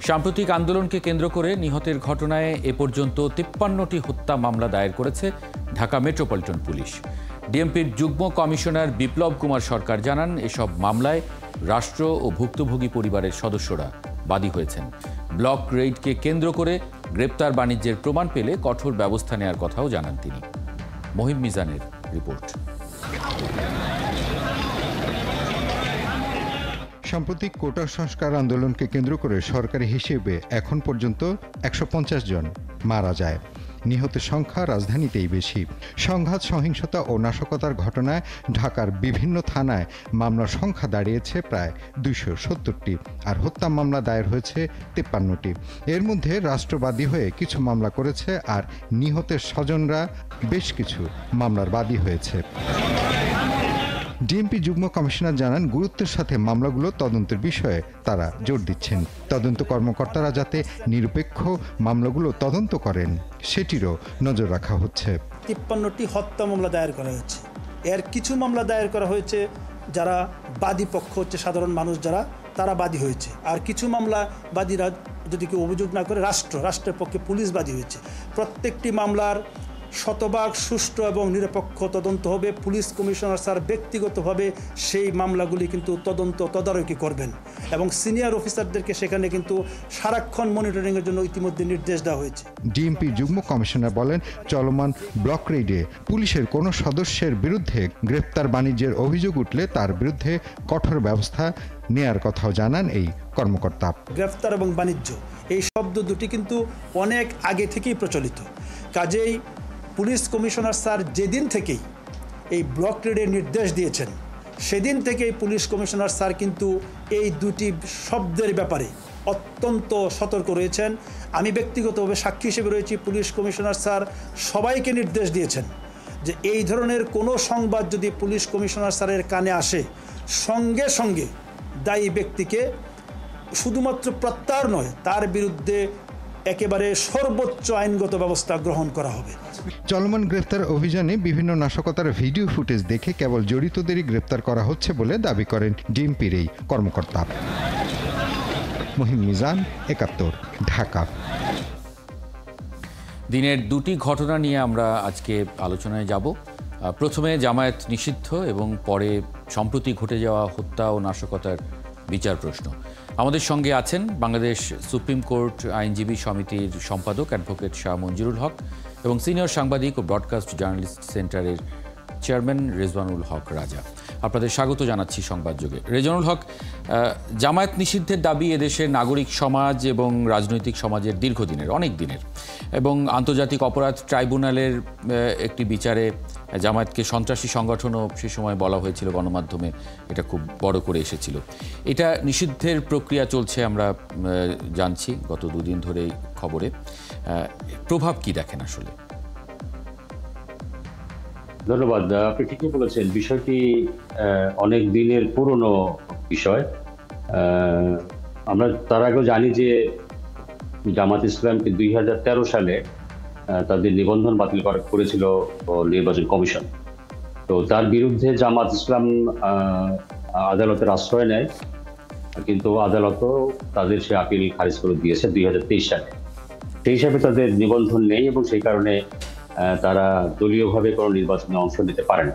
সাম্প্রতিক আন্দোলনকে কেন্দ্র করে নিহতের ঘটনায় এ পর্যন্ত 53টি হত্যা মামলা দায়ের করেছে ঢাকা মেট্রোপলিটন পুলিশ। ডিএমপির যুগ্ম কমিশনার বিপ্লব কুমার সরকার জানান, এসব মামলায় রাষ্ট্র ও ভুক্তভোগী পরিবারের সদস্যরা বাদী হয়েছেন। ব্লক রেইডকে কেন্দ্র করে গ্রেপ্তার বাণিজ্যের প্রমাণ পেলে কঠোর ব্যবস্থা নেওয়ার কথাও জানান তিনি। মহিম মিজানের রিপোর্ট। সাম্প্রতিক কোটা সংস্কার আন্দোলনকে কেন্দ্র করে সরকারি হিসেবে এখন পর্যন্ত 150 জন মারা যায়। নিহতের সংখ্যা রাজধানীতেই বেশি। সংঘাত, সহিংসতা ও নাশকতার ঘটনায় ঢাকার বিভিন্ন থানায় মামলার সংখ্যা দাঁড়িয়েছে প্রায় 270টি, আর হত্যা মামলা দায়ের হয়েছে 53টি। এর মধ্যে রাষ্ট্রবাদী হয়ে কিছু মামলা করেছে, আর নিহতের স্বজনরা বেশ কিছু মামলার বাদী হয়েছে। ডিএমপি যুগ্ম কমিশনার জানান, গুরুত্বের সাথে মামলাগুলো তদন্তের বিষয়ে তারা জোর দিচ্ছেন। তদন্ত কর্মকর্তারা যাতে নিরপেক্ষ মামলাগুলো তদন্ত করেন সেটিরও নজর রাখা হচ্ছে। 53টি হত্যা মামলা দায়ের করা হয়েছে। এর কিছু মামলা দায়ের করা হয়েছে যারা বাদী পক্ষ হচ্ছে সাধারণ মানুষ, যারা তারা বাদী হয়েছে। আর কিছু মামলা বাদীরা যদি কেউ অভিযোগ না করে রাষ্ট্রের পক্ষে পুলিশ বাদী হয়েছে। প্রত্যেকটি মামলার শতভাগ সুষ্ঠু এবং নিরপেক্ষ তদন্ত হবে। পুলিশ কমিশনার স্যার ব্যক্তিগতভাবে সেই মামলাগুলি কিন্তু তদারকি করবেন এবং সিনিয়র অফিসারদেরকে সেখানে কিন্তু সারাক্ষণ মনিটরিংয়ের জন্য ইতিমধ্যে নির্দেশ দেওয়া হয়েছে। ডিএমপি যুগ্ম কমিশনার বলেন, চলমান ব্লক রেইডে পুলিশের কোনো সদস্যের বিরুদ্ধে গ্রেপ্তার বাণিজ্যের অভিযোগ উঠলে তার বিরুদ্ধে কঠোর ব্যবস্থা নেয়ার কথাও জানান এই কর্মকর্তা। গ্রেফতার এবং বাণিজ্য এই শব্দ দুটি কিন্তু অনেক আগে থেকেই প্রচলিত। কাজেই পুলিশ কমিশনার স্যার যেদিন থেকেই এই ব্লক রেডের নির্দেশ দিয়েছেন, সেদিন থেকেই পুলিশ কমিশনার স্যার কিন্তু এই দুটি শব্দের ব্যাপারে অত্যন্ত সতর্ক রয়েছেন। আমি ব্যক্তিগতভাবে সাক্ষী হিসেবে রয়েছি। পুলিশ কমিশনার স্যার সবাইকে নির্দেশ দিয়েছেন যে এই ধরনের কোনো সংবাদ যদি পুলিশ কমিশনার স্যারের কানে আসে, সঙ্গে সঙ্গে দায়ী ব্যক্তিকে শুধুমাত্র প্রত্যাহার নয়, তার বিরুদ্ধে একেবারে সর্বোচ্চ আইনগত ব্যবস্থা গ্রহণ করা হবে। চলমান গ্রেফতার অভিযানে বিভিন্ন নাশকতার ভিডিও ফুটেজ দেখে কেবল জড়িতদেরই গ্রেফতার করা হচ্ছে বলে দাবি করেন ডিএমপির এই কর্মকর্তা। মহিম মিজান, 71, ঢাকা। দিনের দুটি ঘটনা নিয়ে আমরা আজকে আলোচনায় যাব। প্রথমে জামায়াত নিষিদ্ধ এবং পরে সম্প্রতি ঘটে যাওয়া হত্যা ও নাশকতার বিচার প্রশ্ন। আমাদের সঙ্গে আছেন বাংলাদেশ সুপ্রিম কোর্ট আইনজীবী সমিতির সম্পাদক অ্যাডভোকেট শাহ মঞ্জুরুল হক এবং সিনিয়র সাংবাদিক ও ব্রডকাস্ট জার্নালিস্ট সেন্টারের চেয়ারম্যান রেজওয়ানুল হক রাজা। আপনাদের স্বাগত জানাচ্ছি সংবাদযোগে। রেজওয়ানুল হক, জামায়াত নিষিদ্ধের দাবি এদেশের নাগরিক সমাজ এবং রাজনৈতিক সমাজের দীর্ঘদিনের, অনেক দিনের, এবং আন্তর্জাতিক অপরাধ ট্রাইব্যুনালের একটি বিচারে জামায়াতকে সন্ত্রাসী সংগঠনও সে সময় বলা হয়েছিল, গণমাধ্যমে এটা খুব বড় করে এসেছিল। এটা নিষিদ্ধের প্রক্রিয়া চলছে, আমরা জানছি গত দুদিন ধরেই খবরে। প্রভাব কি দেখেন আসলে? ধন্যবাদ। আপনি ঠিকই বলেছেন, বিষয়টি অনেক দিনের পুরনো বিষয়। আমরা তার আগেও জানি যে জামাত ইসলামকে 2013 সালে তাদের নিবন্ধন বাতিল করেছিল নির্বাচন কমিশন। তো তার বিরুদ্ধে জামাত ইসলাম আদালতের আশ্রয় নেয়, কিন্তু আদালতও তাদের সে আপিল খারিজ করে দিয়েছে 2023 সালে। সেই হিসাবে তাদের নিবন্ধন নেই এবং সেই কারণে তারা দলীয়ভাবে কোনো নির্বাচনে অংশ নিতে পারে না।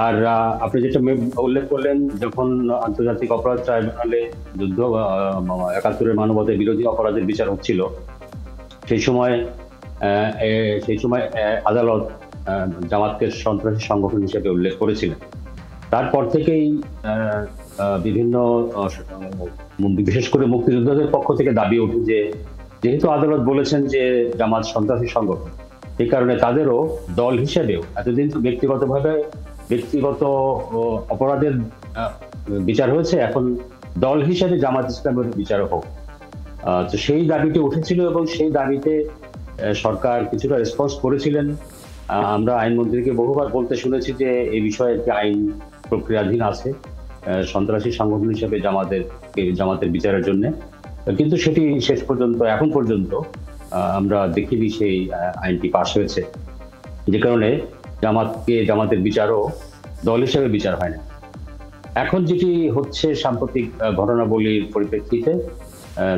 আর আপনি যেটা উল্লেখ করলেন, যখন আন্তর্জাতিক অপরাধ ট্রাইব্যুনালে যুদ্ধ 71-এর মানবতার বিরোধী অপরাধের বিচার হচ্ছিল, সেই সময় আদালত জামাতকে সন্ত্রাসী সংগঠন হিসেবে উল্লেখ করেছিলেন। তারপর থেকেই বিভিন্ন বিশেষ করে মুক্তিযোদ্ধাদের পক্ষ থেকে দাবি ওঠে যে যেহেতু আদালত বলেছেন যে জামাত সন্ত্রাসী সংগঠন, এই কারণে তাদেরও দল হিসেবেও, এতদিন তো ব্যক্তিগত অপরাধের বিচার হয়েছে, এখন দল হিসেবে জামাত ইসলামের বিচার হোক। তো সেই দাবিটি উঠেছিল এবং সেই দাবিতে সরকার কিছুটা রেসপন্স করেছিলেন। আমরা আইনমন্ত্রীকে বহুবার বলতে শুনেছি যে এই বিষয়ে একটি আইন প্রক্রিয়াধীন আছে সন্ত্রাসী সংগঠন হিসেবে জামাতের বিচারের জন্য, কিন্তু সেটি এখন পর্যন্ত আমরা দেখিনি সেই আইনটি পাশ হয়েছে, যে কারণে জামাতের বিচারও দল হিসেবে বিচার হয় না। এখন যেটি হচ্ছে সাম্প্রতিক ঘটনাবলীর পরিপ্রেক্ষিতে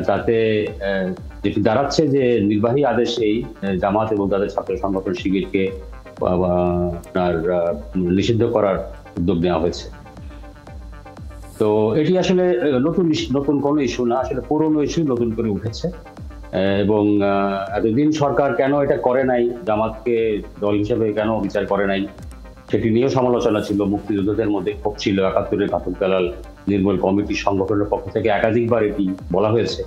তাতে যেটি দাঁড়াচ্ছে যে নির্বাহী আদেশেই জামাত এবং তাদের ছাত্র সংগঠন শিবিরকে আপনার নিষিদ্ধ করার উদ্যোগ নেওয়া হয়েছে। তো এটি আসলে নতুন কোনো ইস্যু না, আসলে পুরনো ইস্যু নতুন করে উঠেছে। এবং এতদিন সরকার কেন এটা করে নাই, জামাতকে দল হিসেবে কেন বিচার করে নাই, সেটি নিয়েও সমালোচনা ছিল। মুক্তিযোদ্ধাদের মধ্যে ক্ষোভ ছিল। ৭১-এর ঘাতক দালাল নির্মূল কমিটি সংগঠনের পক্ষ থেকে একাধিকবার এটি বলা হয়েছে।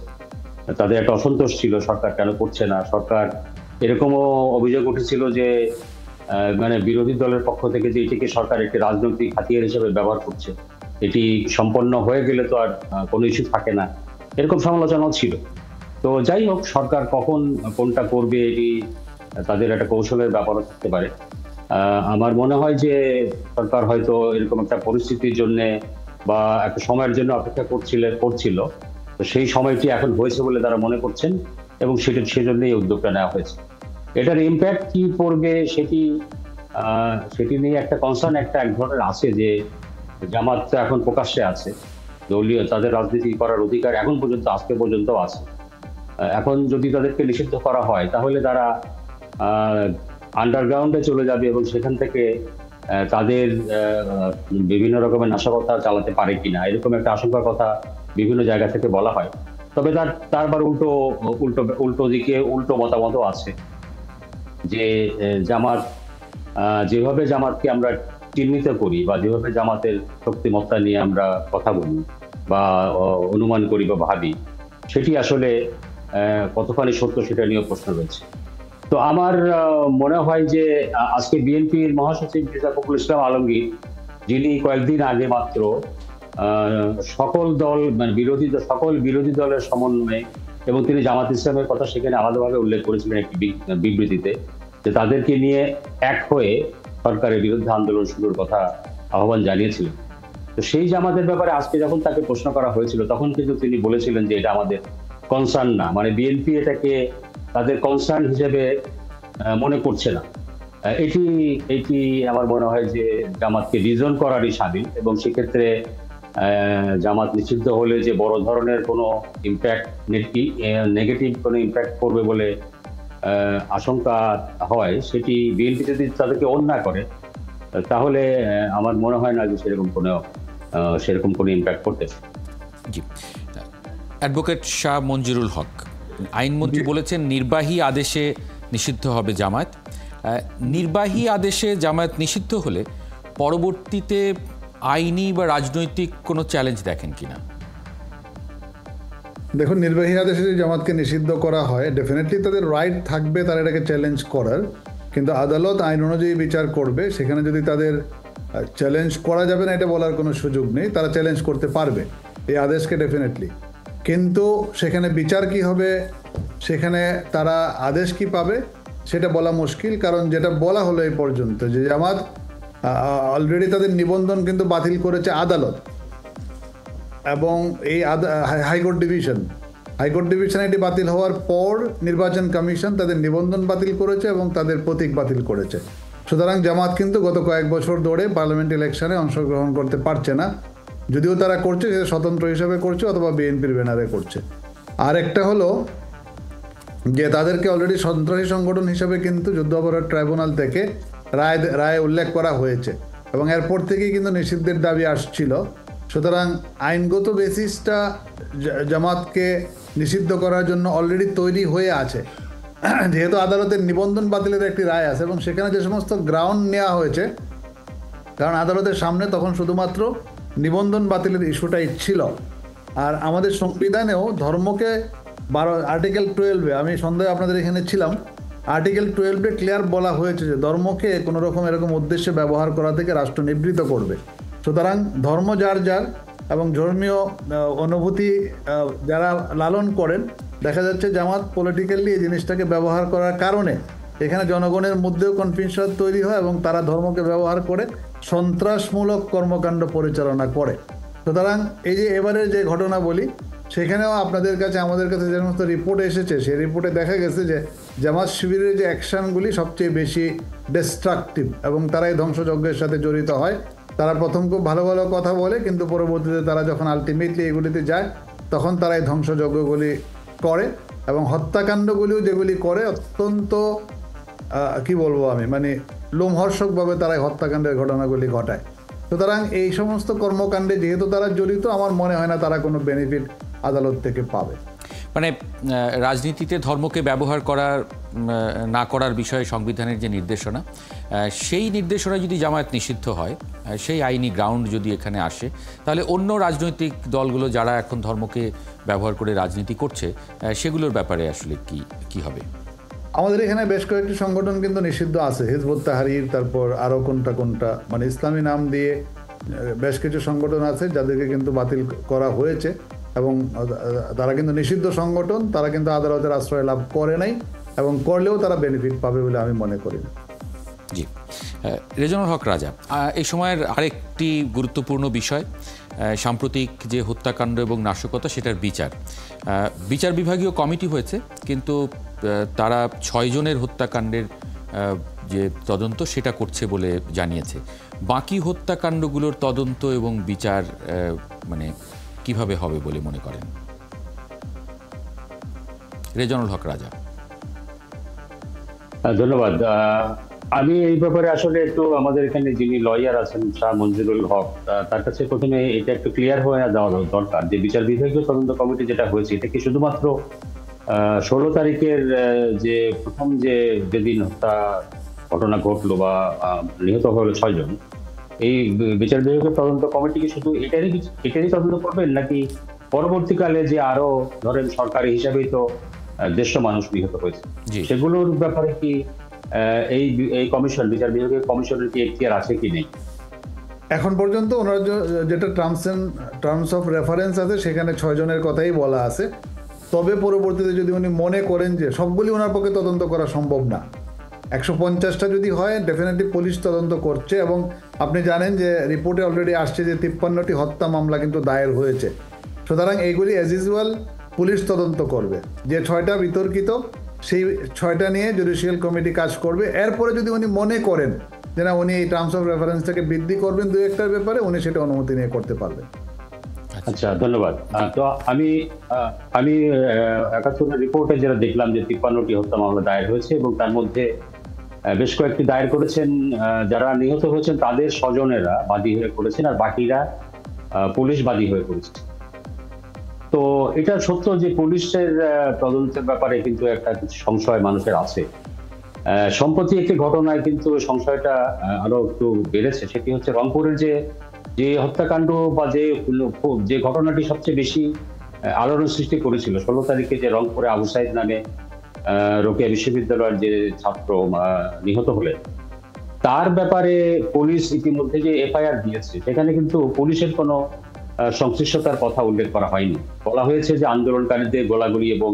তাদের একটা অসন্তোষ ছিল, সরকার কেন করছে না। সরকার এরকমও অভিযোগ উঠেছিল যে মানে বিরোধী দলের পক্ষ থেকে যে এটিকে সরকার একটি রাজনৈতিক হাতিয়ার হিসেবে ব্যবহার করছে, এটি সম্পন্ন হয়ে গেলে তো আর কোনো ইস্যু থাকে না, এরকম সমালোচনাও ছিল। তো যাই হোক, সরকার কখন কোনটা করবে এটি তাদের একটা কৌশলের ব্যাপারও থাকতে পারে। আমার মনে হয় যে সরকার হয়তো এরকম একটা পরিস্থিতির জন্য বা একটা সময়ের জন্য অপেক্ষা করছিল। তো সেই সময়টি এখন হয়েছে বলে তারা মনে করছেন এবং সেজন্যই এই উদ্যোগটা নেওয়া হয়েছে। এটার ইম্প্যাক্ট কি পড়বে সেটি নিয়ে একটা কনসার্ন এক ধরনের আছে যে জামাত এখন প্রকাশ্যে আছে, দলীয় তাদের রাজনীতি করার অধিকার এখন পর্যন্ত আজকে পর্যন্ত আছে। এখন যদি তাদেরকে নিষিদ্ধ করা হয় তাহলে তারা আন্ডারগ্রাউন্ডে চলে যাবে এবং সেখান থেকে তাদের বিভিন্ন রকমের নাশকতা চালাতে পারে কিনা, এরকম একটা আশঙ্কার কথা বিভিন্ন জায়গা থেকে বলা হয়। তবে তার আবার উল্টো দিকে উল্টো মতামতও আছে যে জামাত যেভাবে জামাতকে আমরা চিহ্নিত করি বা যেভাবে জামাতের শক্তিমত্তা নিয়ে আমরা কথা বলি বা অনুমান করি বা ভাবি, সেটি আসলে কতখানি সত্য সেটা নিয়েও প্রশ্ন রয়েছে। তো আমার মনে হয় যে আজকে বিএনপির মহাসচিব মির্জা ফখরুল ইসলাম আলমগীর, যিনি কয়েকদিন আগে মাত্র সকল দল মানে সকল বিরোধী দলের সমন্বয়ে এবং তিনি জামাত ইসলামের কথা সেখানে আলাদাভাবে উল্লেখ করেছিলেন একটি বিবৃতিতে, যে তাদেরকে নিয়ে এক হয়ে সরকারের বিরুদ্ধে আন্দোলন শুরুর কথা আহ্বান জানিয়েছিলেন। তো সেই জামাতের ব্যাপারে আজকে যখন তাকে প্রশ্ন করা হয়েছিল তখন কিন্তু তিনি বলেছিলেন যে এটা আমাদের কনসার্ন না, মানে বিএনপি এটাকে তাদের কনসার্ন হিসেবে মনে করছে না। এটি আমার মনে হয় যে জামাতকে রিজন করারই স্বাধীন এবং সেক্ষেত্রে জামাত নিষিদ্ধ হলে যে বড় ধরনের কোনো ইম্প্যাক্ট নেগেটিভ কোনো ইম্প্যাক্ট পড়বে বলে আশঙ্কা হয়, সেটি বিএনপি যদি তাদেরকে অন্যায় করে তাহলে আমার মনে হয় না যে সেরকম কোনো ইম্প্যাক্ট করতে। জি, অ্যাডভোকেট শাহ মঞ্জুরুল হক, আইনমন্ত্রী বলেছেন নির্বাহী আদেশে নিষিদ্ধ হবে জামায়াত। নির্বাহী আদেশে জামায়াত নিষিদ্ধ হলে পরবর্তীতে আইনি বা রাজনৈতিক কোনো চ্যালেঞ্জ দেখেন কিনা? দেখুন, নির্বাহী আদেশে যদি জামাতকে নিষিদ্ধ করা হয়, ডেফিনেটলি তাদের রাইট থাকবে তারা এটাকে চ্যালেঞ্জ করার, কিন্তু আদালত আইন অনুযায়ী বিচার করবে। সেখানে যদি তাদের চ্যালেঞ্জ করা যাবে না এটা বলার কোনো সুযোগ নেই, তারা চ্যালেঞ্জ করতে পারবে এই আদেশকে ডেফিনেটলি। কিন্তু সেখানে বিচার কি হবে, সেখানে তারা আদেশ কি পাবে সেটা বলা মুশকিল। কারণ যেটা বলা হলো এই পর্যন্ত যে জামাত অলরেডি তাদের নিবন্ধন কিন্তু বাতিল করেছে আদালত এবং এই হাইকোর্ট ডিভিশন এটি বাতিল হওয়ার পর নির্বাচন কমিশন তাদের নিবন্ধন বাতিল করেছে এবং তাদের প্রতীক বাতিল করেছে। সুতরাং জামাত কিন্তু গত কয়েক বছর ধরে পার্লামেন্ট ইলেকশনে অংশগ্রহণ করতে পারছে না, যদিও তারা করছে সেটা স্বতন্ত্র হিসাবে করছে অথবা বিএনপির ব্যানারে করছে। আর একটা হলো যে তাদেরকে অলরেডি সন্ত্রাসী সংগঠন হিসাবে কিন্তু যুদ্ধাপরাধ ট্রাইব্যুনাল থেকে রায় উল্লেখ করা হয়েছে এবং এরপর থেকেই কিন্তু নিষিদ্ধের দাবি আসছিল। সুতরাং আইনগত বেসিসটা জামাতকে নিষিদ্ধ করার জন্য অলরেডি তৈরি হয়ে আছে, যেহেতু আদালতের নিবন্ধন বাতিলের একটি রায় আছে এবং সেখানে যে সমস্ত গ্রাউন্ড নেওয়া হয়েছে, কারণ আদালতের সামনে তখন শুধুমাত্র নিবন্ধন বাতিলের ইস্যুটাই ছিল। আর আমাদের সংবিধানেও ধর্মকে আর্টিকেল 12-এ, আমি সন্ধ্যায় আপনাদের এখানে ছিলাম, আর্টিকেল 12-এ ক্লিয়ার বলা হয়েছে যে ধর্মকে কোনো রকম এরকম উদ্দেশ্যে ব্যবহার করা থেকে রাষ্ট্র নিবৃত্ত করবে। সুতরাং ধর্ম যার এবং ধর্মীয় অনুভূতি যারা লালন করেন, দেখা যাচ্ছে জামাত পলিটিক্যালি এই জিনিসটাকে ব্যবহার করার কারণে এখানে জনগণের মধ্যেও কনফিউশন তৈরি হয় এবং তারা ধর্মকে ব্যবহার করে সন্ত্রাসমূলক কর্মকাণ্ড পরিচালনা করে। সুতরাং এই যে এবারের যে ঘটনা বলি, সেখানেও আমাদের কাছে যে সমস্ত রিপোর্ট এসেছে সেই রিপোর্টে দেখা গেছে যে জামাত শিবিরের যে অ্যাকশানগুলি সবচেয়ে বেশি ডিস্ট্রাকটিভ এবং তারাই ধ্বংসযজ্ঞের সাথে জড়িত হয়। তারা প্রথম খুব ভালো ভালো কথা বলে, কিন্তু পরবর্তীতে তারা যখন আলটিমেটলি এগুলিতে যায় তখন তারা এই ধ্বংসযজ্ঞগুলি করে এবং হত্যাকাণ্ডগুলিও যেগুলি করে অত্যন্ত কি বলবো আমি, মানে লোমহর্ষকভাবে তারা এই হত্যাকাণ্ডের ঘটনাগুলি ঘটায়। সুতরাং এই সমস্ত কর্মকাণ্ডে যেহেতু তারা জড়িত, আমার মনে হয় না তারা কোনো বেনিফিট আদালত থেকে পাবে। মানে রাজনীতিতে ধর্মকে ব্যবহার করার না করার বিষয়ে সংবিধানের যে নির্দেশনা, সেই নির্দেশনা যদি জামায়াত নিষিদ্ধ হয়, সেই আইনি গ্রাউন্ড যদি এখানে আসে, তাহলে অন্য রাজনৈতিক দলগুলো যারা এখন ধর্মকে ব্যবহার করে রাজনীতি করছে সেগুলোর ব্যাপারে আসলে কি হবে? আমাদের এখানে বেশ কয়েকটি সংগঠন কিন্তু নিষিদ্ধ আছে, হিজবুত তাহরির, তারপর আরও কোনটা মানে ইসলামী নাম দিয়ে বেশ কিছু সংগঠন আছে যাদেরকে কিন্তু বাতিল করা হয়েছে এবং তারা কিন্তু নিষিদ্ধ সংগঠন, তারা কিন্তু আদালতের আশ্রয় লাভ করে নাই এবং করলেও তারা বেনিফিট পাবে বলে আমি মনে করি না। জি, রেজানুল হক রাজা, এই সময়ের আরেকটি গুরুত্বপূর্ণ বিষয় সাম্প্রতিক যে হত্যাকাণ্ড এবং নাশকতা, সেটার বিচার বিভাগীয় কমিটি হয়েছে, কিন্তু তারা 6 জনের হত্যাকাণ্ডের যে তদন্ত সেটা করছে বলে জানিয়েছে। বাকি হত্যাকাণ্ডগুলোর তদন্ত এবং বিচার মানে কিভাবে হবে বলে মনে করেন? রেজানুল হক রাজা। ধন্যবাদ। আমি এই ব্যাপারে আসলে একটু আমাদের এখানে যিনি লয়ার আছেন শাহ মঞ্জুরুল হক, তার কাছে প্রথমে এটা একটু ক্লিয়ার হয়ে যাওয়া দরকার যে বিচার বিভাগীয় তদন্ত কমিটি যেটা হয়েছে, এটা কি শুধুমাত্র 16 তারিখের যে প্রথম যেদিন হত্যা ঘটনা ঘটলো বা নিহত হলো 6 জন, এই বিচার বিভাগীয় তদন্ত কমিটি কি শুধু এটারই তদন্ত করবেন, নাকি পরবর্তীকালে যে আরো ধরেন সরকারি হিসাবেই তো দেড়শো মানুষ নিহত হয়েছে, সেগুলোর ব্যাপারে কি এই কমিশন, বিচার বিভাগীয় কমিশনের কি এখতিয়ার আছে কি নেই? এখন পর্যন্ত ওনার যেটা টার্মস অফ রেফারেন্স আছে সেখানে 6 জনের কথাই বলা আছে। তবে পরবর্তীতে যদি উনি মনে করেন যে সবগুলি ওনার পক্ষে তদন্ত করা সম্ভব না, 150টা যদি হয়, ডেফিনেটলি পুলিশ তদন্ত করছে এবং আপনি জানেন যে রিপোর্টে অলরেডি আসছে যে 53টি হত্যা মামলা কিন্তু দায়ের হয়েছে। সুতরাং এইগুলি অ্যাজ ইউজুয়াল পুলিশ তদন্ত করবে। যে 6টা বিতর্কিত, সেই 6টা নিয়ে জুডিশিয়াল কমিটি কাজ করবে। এরপরে যদি উনি মনে করেন যে না, উনি এই টার্মস অফ রেফারেন্সটাকে বৃদ্ধি করবেন 2-1টার ব্যাপারে, উনি সেটা অনুমতি নিয়ে করতে পারবেন। আচ্ছা, ধন্যবাদ। তো আমি 71 রিপোর্টে যেটা দেখলাম যে 53টি হত্যা মামলা দায়ের হয়েছে এবং তার মধ্যে বেশ কয়েকটি দায়ের করেছেন যারা নিহত হয়েছেন তাদের স্বজনেরা বাদী হয়ে করেছেন, আর বাকিরা পুলিশ বাদী হয়ে করেছে। তো এটা সত্য যে পুলিশের তদন্তের ব্যাপারে কিন্তু একটা কিছু সংশয় মানুষের আছে। সম্প্রতি একটি ঘটনায় কিন্তু সংশয়টা আরো একটু বেড়েছে, সেটি হচ্ছে রংপুরের যে হত্যাকাণ্ড বা যে ঘটনাটি সবচেয়ে বেশি আলোড়ন সৃষ্টি করেছিল 16 তারিখে, যে রংপুরে আবু সাইদ নামে রোকেয়া বিশ্ববিদ্যালয়ের যে ছাত্র নিহত হলেন, তার ব্যাপারে পুলিশ ইতিমধ্যে যে এফআইআর দিয়েছে, সেখানে কিন্তু পুলিশের কোনো সংশ্লিষ্টতার কথা উল্লেখ করা হয়নি। বলা হয়েছে যে আন্দোলনকারীদের গোলাগুলি এবং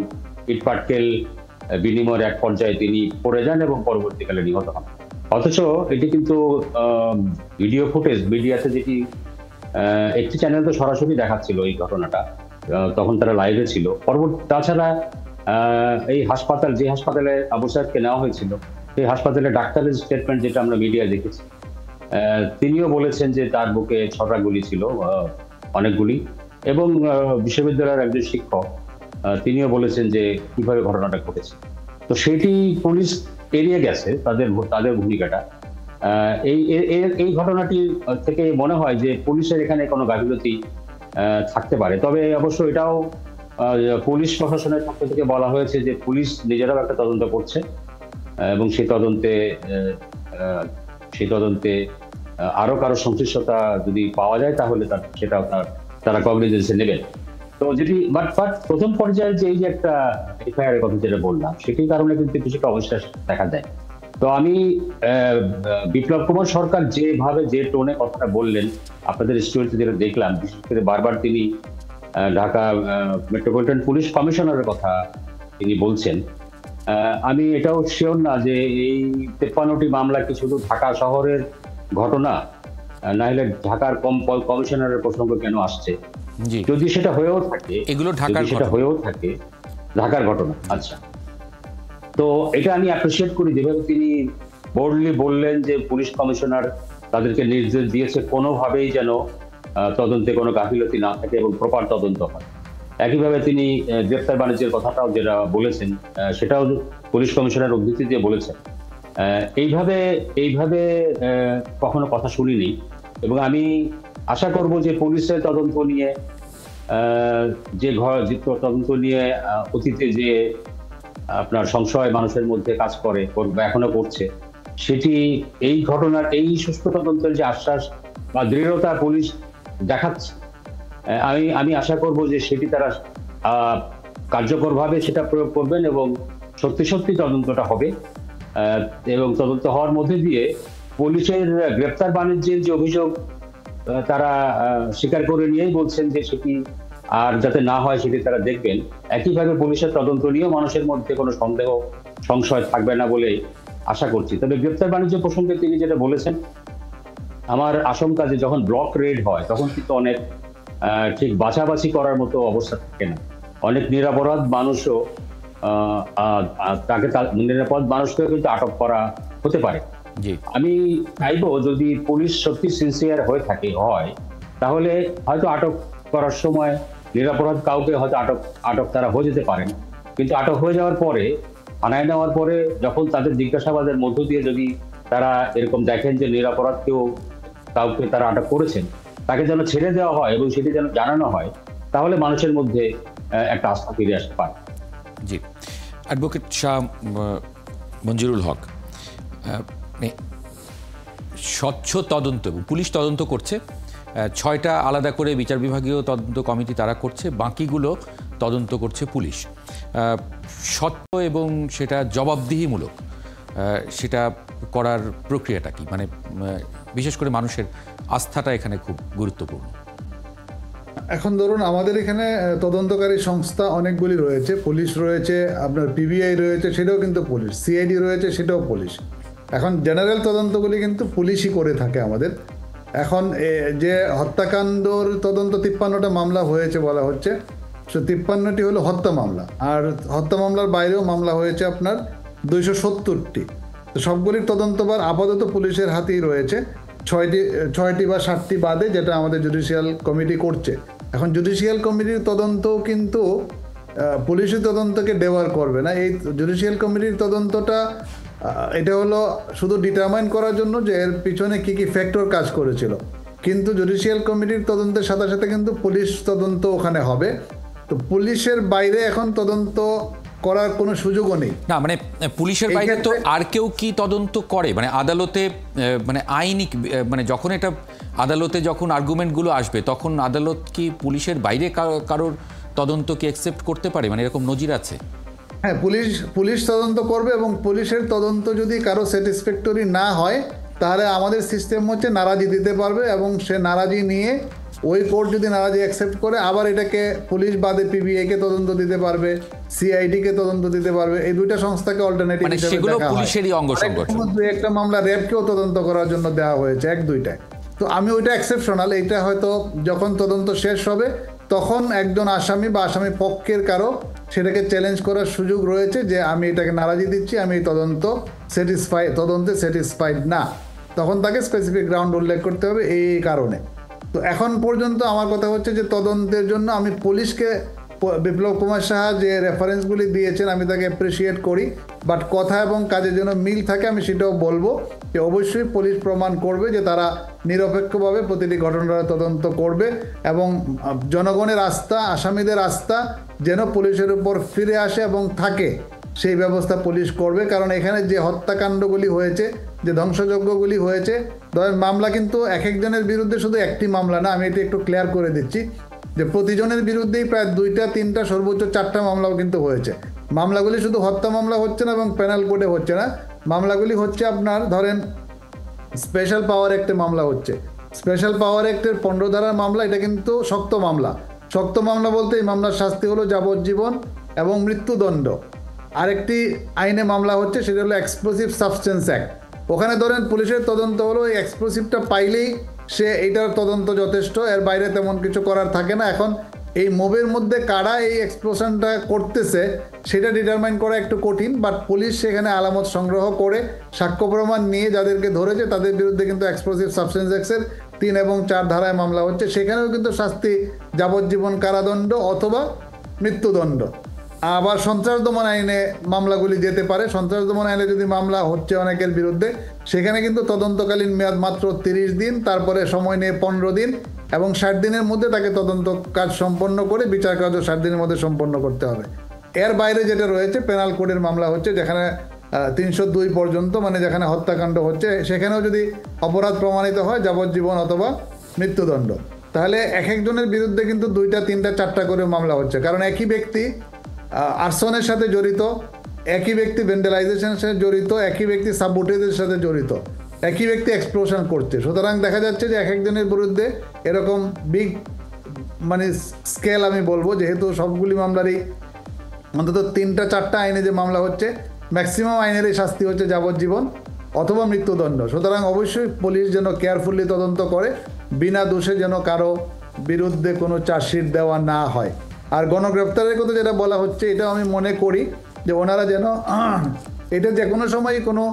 ইটপাটকেল বিনিময়ের এক পর্যায়ে তিনি পড়ে যান এবং পরবর্তীকালে নিহত হন। অথচ এটি কিন্তু ভিডিও ফুটেজ মিডিয়াতে যেটি একটি চ্যানেল তো সরাসরি দেখাচ্ছিল এই ঘটনাটা, তখন তারা লাইভে ছিল। তাছাড়া এই যে হাসপাতালে আবু সাইদকে নেওয়া হয়েছিল, সেই হাসপাতালে ডাক্তারের স্টেটমেন্ট যেটা আমরা মিডিয়ায় দেখেছি, তিনিও বলেছেন যে তার বুকে 6টা গুলি ছিল, অনেকগুলি, এবং বিশ্ববিদ্যালয়ের একজন শিক্ষক তিনিও বলেছেন যে কিভাবে ঘটনাটা ঘটেছে। তো সেটি পুলিশ এড়িয়ে গেছে তাদের ভূমিকাটা। এই ঘটনাটি থেকে মনে হয় যে পুলিশের এখানে কোনো গাফিলতি থাকতে পারে। তবে অবশ্য এটাও পুলিশ প্রশাসনের পক্ষ থেকে বলা হয়েছে যে পুলিশ নিজেরাও একটা তদন্ত করছে এবং সেই তদন্তে আরো কারো সংশ্লিষ্টতা যদি পাওয়া যায় তাহলে সেটাও তারা কগনিজেন্সে নেবেন। তো যেটি বাট প্রথম পর্যায়ে যে এই যে একটা এফআইআর এর কথা যেটা বললাম, সেটির কারণে কিন্তু কিছুটা অবিশ্বাস দেখা যায়। তো আমি বিপ্লব কুমার সরকার যে টোনে কথাটা বললেন, আপনাদের স্টুডিওতে যেটা দেখলাম, বিশেষ করে বারবার তিনি ঢাকা মেট্রোপলিটন পুলিশ কমিশনারের কথা তিনি বলছেন, আমি এটাও শিওর না যে এই 53টি মামলা কি শুধু ঢাকা শহরের ঘটনা, না হলে ঢাকার কমিশনারের প্রসঙ্গ কেন আসছে। যদি সেটা হয়েও থাকে, ঢাকার ঘটনা, আচ্ছা, তো এটা আমি অ্যাপ্রিসিয়েট করি যেভাবে তিনি বোল্ডলি বললেন যে পুলিশ কমিশনার তাদেরকে নির্দেশ দিয়েছে কোনোভাবেই যেন তদন্তে কোনো গাফিলতি না থাকে এবং প্রপার তদন্ত হয়। একইভাবে তিনি গ্রেপ্তার বাণিজ্যের কথাটাও যেটা বলেছেন সেটাও পুলিশ কমিশনার উদ্ধৃতি দিয়ে বলেছেন। এইভাবে এইভাবে কখনো কথা শুনিনি, এবং আমি আশা করব যে পুলিশের তদন্ত নিয়ে যে তদন্ত নিয়ে অতীতে যে আপনার সংশয় মানুষের মধ্যে কাজ করে বা এখনো করছে, সেটি এই ঘটনার এই সুষ্ঠু তদন্তের যে আশ্বাস বা দৃঢ়তা পুলিশ দেখাচ্ছে, আমি আশা করব যে সেটি তারা কার্যকরভাবে সেটা প্রয়োগ করবেন এবং সত্যি সত্যি তদন্তটা হবে। এবং তদন্ত হওয়ার মধ্যে দিয়ে পুলিশের গ্রেপ্তার বাণিজ্যের যে অভিযোগ তারা স্বীকার করে নিয়েই বলছেন যে সেটি আর যাতে না হয় সেটি তারা দেখবেন। একইভাবে পুলিশের তদন্ত নিয়েও মানুষের মধ্যে কোনো সন্দেহ সংশয় থাকবে না বলে আশা করছি। তবে গ্রেপ্তার বাণিজ্য প্রসঙ্গে তিনি যেটা বলেছেন, আমার আশঙ্কা যে যখন ব্লক রেড হয় তখন কিন্তু অনেক ঠিক বাছাবাছি করার মতো অবস্থা থাকে না। অনেক নিরাপরাধ মানুষও নিরাপদ মানুষকেও কিন্তু আটক করা হতে পারে। আমি চাইবো যদি পুলিশ সত্যি সিনসিয়ার হয়ে হয় তাহলে হয়তো আটক করার সময় নিরাপরাধ কাউকে হয়তো আটক তারা হয়ে যেতে পারেন, কিন্তু আটক হয়ে যাওয়ার পরে থানায় নেওয়ার পরে যখন তাদের জিজ্ঞাসাবাদের মধ্য দিয়ে যদি তারা এরকম দেখেন যে নিরাপরাধ কাউকে তারা আটক করেছেন, তাকে যেন ছেড়ে দেওয়া হয় এবং সেটি যেন জানানো হয়, তাহলে মানুষের মধ্যে একটা আস্থা ফিরে আসতে পারে। জি, অ্যাডভোকেট শাহ মঞ্জুরুল হক, স্বচ্ছ তদন্ত এবং পুলিশ তদন্ত করছে, 6টা আলাদা করে বিচার বিভাগীয় তদন্ত কমিটি তারা করছে, বাকিগুলো তদন্ত করছে পুলিশ। স্বচ্ছ এবং সেটা জবাবদিহিমূলক, সেটা করার প্রক্রিয়াটা কি? মানে বিশেষ করে মানুষের আস্থাটা এখানে খুব গুরুত্বপূর্ণ। এখন ধরুন আমাদের এখানে তদন্তকারী সংস্থা অনেকগুলি রয়েছে, পুলিশ রয়েছে, আপনার পিবিআই রয়েছে, সেটাও কিন্তু পুলিশ, সিআইডি রয়েছে, সেটাও পুলিশ। এখন জেনারেল তদন্তগুলি কিন্তু পুলিশই করে থাকে আমাদের। এখন যে হত্যাকাণ্ডর তদন্ত 53টা মামলা হয়েছে বলা হচ্ছে, সে 53টি হলো হত্যা মামলা, আর হত্যা মামলার বাইরেও মামলা হয়েছে আপনার 270টি। তো সবগুলির তদন্তভার আপাতত পুলিশের হাতেই রয়েছে, 6টি বা 7টি বাদে, যেটা আমাদের জুডিশিয়াল কমিটি করছে। এখন জুডিশিয়াল কমিটির তদন্তও কিন্তু পুলিশি তদন্তকে ডেওয়ার করবে না। এই জুডিশিয়াল কমিটির তদন্তটা এটা হলো শুধু ডিটারমাইন করার জন্য যে এর পিছনে কি কি ফ্যাক্টর কাজ করেছিল, কিন্তু জুডিশিয়াল কমিটির তদন্তের সাথে সাথে কিন্তু পুলিশ তদন্ত ওখানে হবে। তো পুলিশের বাইরে এখন তদন্ত করার কোনো সুযোগও নেই। না, মানে পুলিশের বাইরে তো আর কেউ কি তদন্ত করে? মানে আদালতে, মানে আইনি, মানে যখন এটা আদালতে যখন আর্গুমেন্টগুলো আসবে তখন আদালত কি পুলিশের বাইরে কারোর তদন্ত কি অ্যাকসেপ্ট করতে পারে? মানে এরকম নজির আছে? হ্যাঁ, পুলিশ তদন্ত করবে, এবং পুলিশের তদন্ত যদি কারো স্যাটিসফ্যাক্টরি না হয় তাহলে আমাদের সিস্টেম হচ্ছে নারাজি দিতে পারবে, এবং সে নারাজি নিয়ে ওই কোর্ট যদি নারাজি অ্যাকসেপ্ট করে আবার এটাকে পুলিশ বাদে পিবিআইকে তদন্ত দিতে পারবে, সিআইডিকে তদন্ত দিতে পারবে। এই দুইটা সংস্থাকে অল্টারনেটিভ হিসেবে দেখা হয়। পুলিশেরই অঙ্গ সংগঠন। একটা মামলা র্যাবকেও তদন্ত করার জন্য দেওয়া হয়েছে, 1-2টায়। তো আমি ওইটা এক্সেপশনাল, এইটা হয়তো যখন তদন্ত শেষ হবে তখন একজন আসামি বা আসামি পক্ষের কারো সেটাকে চ্যালেঞ্জ করার সুযোগ রয়েছে যে আমি এটাকে নারাজি দিচ্ছি, আমি এই তদন্তে স্যাটিসফাইড না, তখন তাকে স্পেসিফিক গ্রাউন্ড উল্লেখ করতে হবে এই কারণে। তো এখন পর্যন্ত আমার কথা হচ্ছে যে তদন্তের জন্য আমি পুলিশকে, বিপ্লব কুমার সাহা যে রেফারেন্সগুলি দিয়েছেন আমি তাকে অ্যাপ্রিসিয়েট করি, বাট কথা এবং কাজের জন্য মিল থাকে। আমি সেটাও বলবো যে অবশ্যই পুলিশ প্রমাণ করবে যে তারা নিরপেক্ষভাবে প্রতিটি ঘটনার তদন্ত করবে, এবং জনগণের আস্থা, আসামিদের আস্থা যেন পুলিশের উপর ফিরে আসে এবং থাকে, সেই ব্যবস্থা পুলিশ করবে। কারণ এখানে যে হত্যাকাণ্ডগুলি হয়েছে, যে ধ্বংসযজ্ঞগুলি হয়েছে, ধরেন মামলা কিন্তু এক একজনের বিরুদ্ধে শুধু একটি মামলা না, আমি এটা একটু ক্লিয়ার করে দিচ্ছি যে প্রতিজনের বিরুদ্ধেই প্রায় 2টা 3টা সর্বোচ্চ 4টা মামলাও কিন্তু হয়েছে। মামলাগুলি শুধু হত্যা মামলা হচ্ছে না এবং পেনাল কোডে হচ্ছে না, মামলাগুলি হচ্ছে আপনার ধরেন স্পেশাল পাওয়ার অ্যাক্টে মামলা হচ্ছে। স্পেশাল পাওয়ার অ্যাক্টের 15 ধারার মামলা, এটা কিন্তু শক্ত মামলা। শক্ত মামলা বলতে এই মামলার শাস্তি হলো যাবজ্জীবন এবং মৃত্যুদণ্ড। আরেকটি আইনে মামলা হচ্ছে, সেটা হলো এক্সপ্লোসিভ সাবস্টেন্স অ্যাক্ট। ওখানে ধরেন পুলিশের তদন্ত হলো এই এক্সপ্লোসিভটা পাইলেই সে এইটার তদন্ত যথেষ্ট, এর বাইরে তেমন কিছু করার থাকে না। এখন এই মোবের মধ্যে কারা এই এক্সপ্লোশনটা করতেছে সেটা ডিটারমাইন করা একটু কঠিন, বাট পুলিশ সেখানে আলামত সংগ্রহ করে সাক্ষ্য প্রমাণ নিয়ে যাদেরকে ধরেছে তাদের বিরুদ্ধে কিন্তু এক্সপ্লোসিভ সাবস্টেন্স অ্যাক্টের 3 এবং 4 ধারায় মামলা হচ্ছে। সেখানেও কিন্তু শাস্তি যাবজ্জীবন কারাদণ্ড অথবা মৃত্যুদণ্ড। আবার সন্ত্রাস দমন আইনে মামলাগুলি যেতে পারে। সন্ত্রাস দমন আইনে যদি মামলা হচ্ছে অনেকের বিরুদ্ধে, সেখানে কিন্তু তদন্তকালীন মেয়াদ মাত্র 30 দিন, তারপরে সময় নিয়ে 15 দিন এবং 60 দিনের মধ্যে তাকে তদন্ত কাজ সম্পন্ন করে বিচার কার্য 60 দিনের মধ্যে সম্পন্ন করতে হবে। এর বাইরে যেটা রয়েছে পেনাল কোডের মামলা হচ্ছে, যেখানে 302 পর্যন্ত, মানে যেখানে হত্যাকাণ্ড হচ্ছে, সেখানেও যদি অপরাধ প্রমাণিত হয় যাবজ্জীবন অথবা মৃত্যুদণ্ড। তাহলে এক একজনের বিরুদ্ধে কিন্তু 2টা 3টা 4টা করে মামলা হচ্ছে, কারণ একই ব্যক্তি আর্সনের সাথে জড়িত, একই ব্যক্তি ভ্যান্ডালাইজেশনের সাথে জড়িত, একই ব্যক্তি সাবুটেজের সাথে জড়িত, একই ব্যক্তি এক্সপ্লোশন করছে। সুতরাং দেখা যাচ্ছে যে এক একজনের বিরুদ্ধে এরকম বিগ মানে স্কেল আমি বলবো, যেহেতু সবগুলি মামলারই অন্তত 3টা 4টা আইনে যে মামলা হচ্ছে, ম্যাক্সিমাম আইনেরই শাস্তি হচ্ছে যাবজ্জীবন অথবা মৃত্যুদণ্ড। সুতরাং অবশ্যই পুলিশ যেন কেয়ারফুলি তদন্ত করে, বিনা দোষে যেন কারো বিরুদ্ধে কোনো চার্জশিট দেওয়া না হয়। আর গণগ্রেপ্তারের কথা যেটা বলা হচ্ছে, এটাও আমি মনে করি যে ওনারা যেন এটা যে কোনো সময় কোনো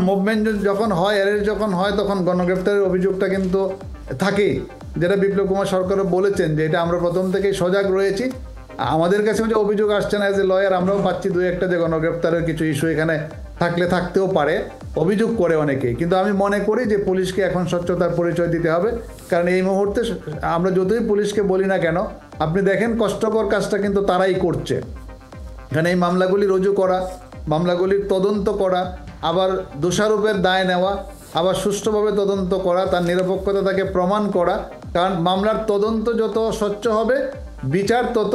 মুভমেন্ট যখন হয়, অ্যারেস্ট যখন হয়, তখন গণগ্রেপ্তারের অভিযোগটা কিন্তু থাকেই, যেটা বিপ্লব কুমার সরকারও বলেছেন যে এটা আমরা প্রথম থেকেই সজাগ রয়েছি। আমাদের কাছে যে অভিযোগ আসছে না, এজ এ লয়ার আমরাও পাচ্ছি 2-1টা যে গণগ্রেপ্তারের কিছু ইস্যু এখানে থাকতেও পারে, অভিযোগ করে অনেকেই। কিন্তু আমি মনে করি যে পুলিশকে এখন স্বচ্ছতার পরিচয় দিতে হবে, কারণ এই মুহূর্তে আমরা যতই পুলিশকে বলি না কেন, আপনি দেখেন কষ্টকর কাজটা কিন্তু তারাই করছে। এখানে এই মামলাগুলি রুজু করা, মামলাগুলির তদন্ত করা, আবার দোষারোপের দায় নেওয়া, আবার সুষ্ঠুভাবে তদন্ত করা, তার নিরপেক্ষতা তাকে প্রমাণ করা। কারণ মামলার তদন্ত যত স্বচ্ছ হবে, বিচার তত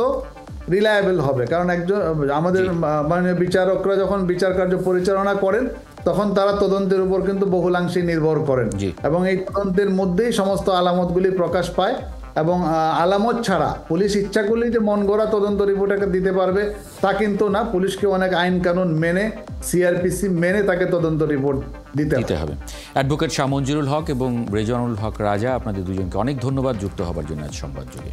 রিলায়েবল হবে। কারণ একজন আমাদের মাননীয় বিচারকরা যখন বিচার কার্য পরিচালনা করেন, তখন তারা তদন্তের উপর কিন্তু বহুলাংশে নির্ভর করেন, এবং এই তদন্তের মধ্যেই সমস্ত আলামতগুলি প্রকাশ পায়। এবং আলামত ছাড়া পুলিশ ইচ্ছা করলে যে মন গড়া তদন্ত রিপোর্টটাকে দিতে পারবে তা কিন্তু না। পুলিশকে অনেক আইন কানুন মেনে, সিআরপিসি মেনে তাকে তদন্ত রিপোর্ট দিতে হবে। অ্যাডভোকেট শাহ মঞ্জুরুল হক এবং রেজওয়ানুল হক রাজা, আপনাদের দুজনকে অনেক ধন্যবাদ যুক্ত হবার জন্য আজ সংবাদ যুগে।